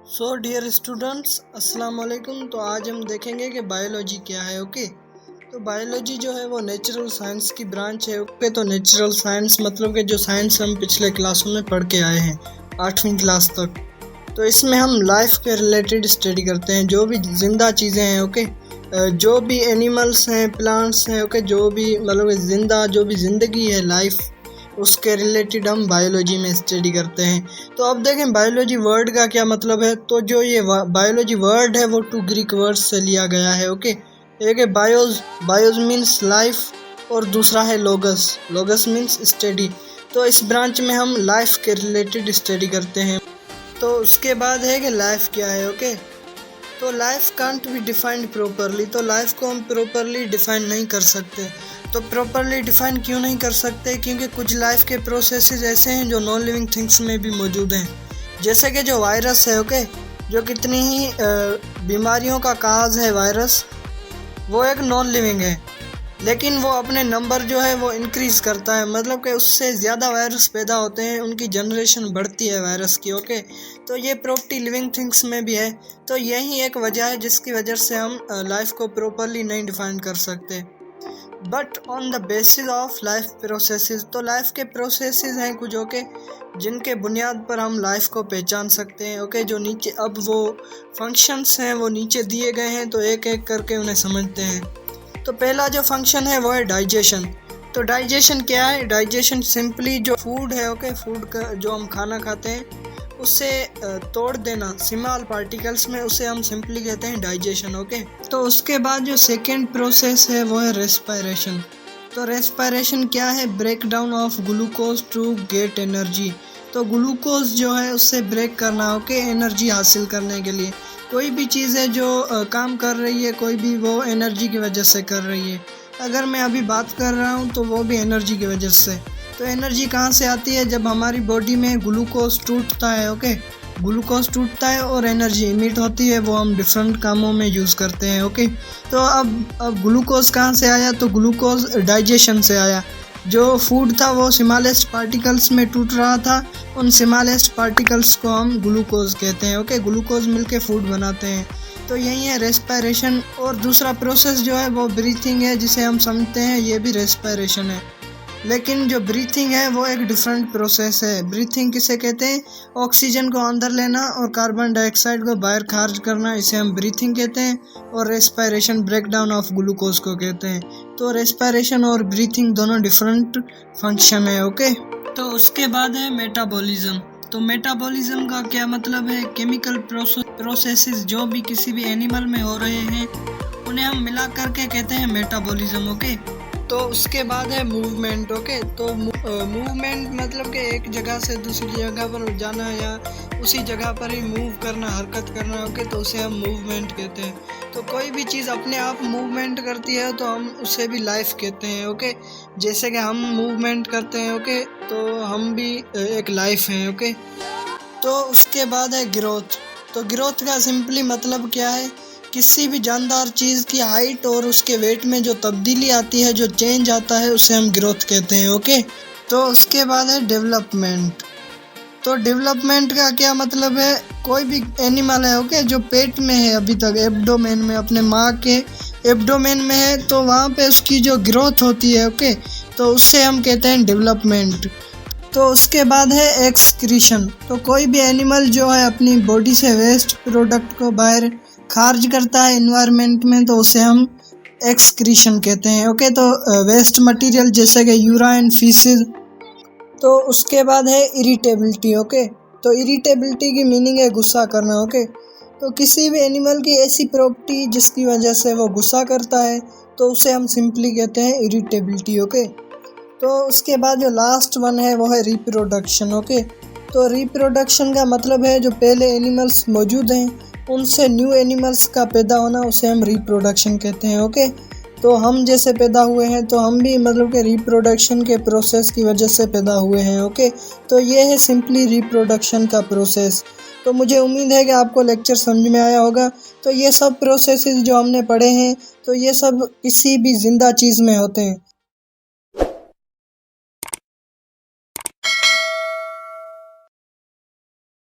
So dear students, अस्सलाम वालेकुम। तो आज हम देखेंगे कि बायोलॉजी क्या है। ओके, तो बायोलॉजी जो है वो नेचुरल साइंस की ब्रांच है। ओके, तो नेचुरल साइंस मतलब कि जो साइंस हम पिछले क्लासों में पढ़ के आए हैं 8वीं क्लास तक। तो इसमें हम लाइफ के रिलेटेड स्टडी करते हैं, जो भी जिंदा चीज़ें हैं। ओके, जो भी एनिमल्स हैं, प्लांट्स हैं। ओके, जो भी मतलब जिंदा, जो भी ज़िंदगी है, लाइफ, उसके रिलेटेड हम बायोलॉजी में स्टडी करते हैं। तो अब देखें बायोलॉजी वर्ड का क्या मतलब है। तो जो ये बायोलॉजी वर्ड है वो 2 ग्रीक वर्ड्स से लिया गया है। ओके, एक है बायोज, बायोज मीन्स लाइफ, और दूसरा है लोगस, लोगस मीन्स स्टडी। तो इस ब्रांच में हम लाइफ के रिलेटेड स्टडी करते हैं। तो उसके बाद है कि लाइफ क्या है। ओके, तो life can't be defined properly. तो लाइफ को हम प्रॉपरली डिफाइन नहीं कर सकते। तो प्रॉपरली डिफाइन क्यों नहीं कर सकते? क्योंकि कुछ लाइफ के प्रोसेसेस ऐसे हैं जो नॉन लिविंग थिंग्स में भी मौजूद हैं। जैसे कि जो वायरस है। ओके, जो कितनी ही बीमारियों का काज है वायरस, वो एक नॉन लिविंग है, लेकिन वो अपने नंबर जो है वो इंक्रीज़ करता है। मतलब कि उससे ज़्यादा वायरस पैदा होते हैं, उनकी जनरेशन बढ़ती है वायरस की। ओके, तो ये प्रॉपर्टी लिविंग थिंग्स में भी है। तो यही एक वजह है जिसकी वजह से हम लाइफ को प्रॉपरली नहीं डिफाइन कर सकते। But on the basis of life processes, तो लाइफ के प्रोसेसेस हैं कुछ। ओके, जिनके बुनियाद पर हम लाइफ को पहचान सकते हैं। ओके, जो नीचे अब वो फंक्शंस हैं वो नीचे दिए गए हैं, तो एक एक करके उन्हें समझते हैं। तो पहला जो फंक्शन है वो है डाइजेशन। तो डाइजेशन क्या है? डाइजेशन सिंपली जो फूड है, ओके, फूड का जो हम खाना खाते हैं उससे तोड़ देना स्मॉल पार्टिकल्स में, उसे हम सिंपली कहते हैं डाइजेशन। ओके, तो उसके बाद जो सेकेंड प्रोसेस है वो है रेस्पिरेशन। तो रेस्पिरेशन क्या है? Break down of glucose to get energy. तो ग्लूकोज जो है उससे ब्रेक करना, ओके, एनर्जी हासिल करने के लिए। कोई भी चीज़ है जो काम कर रही है, कोई भी, वो एनर्जी की वजह से कर रही है। अगर मैं अभी बात कर रहा हूँ तो वो भी एनर्जी की वजह से। तो एनर्जी कहाँ से आती है? जब हमारी बॉडी में ग्लूकोज टूटता है। ओके, ग्लूकोज टूटता है और एनर्जी इमिट होती है, वो हम डिफरेंट कामों में यूज़ करते हैं। ओके, तो अब ग्लूकोज कहाँ से आया? तो ग्लूकोज डाइजेशन से आया। जो फूड था वो स्मॉलेस्ट पार्टिकल्स में टूट रहा था, उन स्मॉलेस्ट पार्टिकल्स को हम ग्लूकोज कहते हैं। ओके, ग्लूकोज मिलके फूड बनाते हैं। तो यही है रेस्पिरेशन। और दूसरा प्रोसेस जो है वो ब्रीथिंग है, जिसे हम समझते हैं ये भी रेस्पिरेशन है। लेकिन जो ब्रीथिंग है वो एक डिफरेंट प्रोसेस है। ब्रीथिंग किसे कहते हैं? ऑक्सीजन को अंदर लेना और कार्बन डाइऑक्साइड को बाहर खारिज करना, इसे हम ब्रीथिंग कहते हैं। और respiration break down of glucose को कहते हैं। तो रेस्पिरेशन और ब्रीथिंग दोनों डिफरेंट फंक्शन है। ओके, तो उसके बाद है मेटाबॉलिज्म। तो मेटाबॉलिज्म का क्या मतलब है? केमिकल प्रोसेसेस जो भी किसी भी एनिमल में हो रहे हैं उन्हें हम मिला करके कहते हैं मेटाबॉलिज्म। ओके, तो उसके बाद है मूवमेंट। ओके, तो मूवमेंट मतलब कि एक जगह से दूसरी जगह पर जाना या उसी जगह पर ही मूव करना, हरकत करना। ओके, तो उसे हम मूवमेंट कहते हैं। तो कोई भी चीज़ अपने आप मूवमेंट करती है तो हम उसे भी लाइफ कहते हैं। ओके, जैसे कि हम मूवमेंट करते हैं। ओके, तो हम भी एक लाइफ हैं। ओके, तो उसके बाद है ग्रोथ। तो ग्रोथ का सिंपली मतलब क्या है? किसी भी जानदार चीज़ की हाइट और उसके वेट में जो तब्दीली आती है, जो चेंज आता है, उसे हम ग्रोथ कहते हैं। ओके, तो उसके बाद है डेवलपमेंट। तो डेवलपमेंट का क्या मतलब है? कोई भी एनिमल है, ओके, जो पेट में है, अभी तक एब्डोमेन में, अपने माँ के एब्डोमेन में है, तो वहाँ पे उसकी जो ग्रोथ होती है, ओके, तो उससे हम कहते हैं डेवलपमेंट। तो उसके बाद है एक्सक्रीशन। तो कोई भी एनिमल जो है अपनी बॉडी से वेस्ट प्रोडक्ट को बाहर खारिज करता है इन्वायरमेंट में, तो उसे हम एक्सक्रीशन कहते हैं। ओके, तो वेस्ट मटेरियल जैसे कि यूरिन, फीसेस। तो उसके बाद है इरिटेबिलिटी। ओके, तो इरिटेबिलिटी की मीनिंग है गुस्सा करना। ओके, तो किसी भी एनिमल की ऐसी प्रॉपर्टी जिसकी वजह से वो गुस्सा करता है, तो उसे हम सिंपली कहते हैं इरिटेबिलिटी। ओके, तो उसके बाद जो लास्ट वन है वो है रिप्रोडक्शन। ओके, तो रिप्रोडक्शन का मतलब है जो पहले एनिमल्स मौजूद हैं उनसे न्यू एनिमल्स का पैदा होना, उसे हम रिप्रोडक्शन कहते हैं। ओके, तो हम जैसे पैदा हुए हैं तो हम भी मतलब कि रिप्रोडक्शन के प्रोसेस की वजह से पैदा हुए हैं। ओके, तो ये है सिंपली रिप्रोडक्शन का प्रोसेस। तो मुझे उम्मीद है कि आपको लेक्चर समझ में आया होगा। तो ये सब प्रोसेसेस जो हमने पढ़े हैं, तो ये सब किसी भी ज़िंदा चीज़ में होते हैं।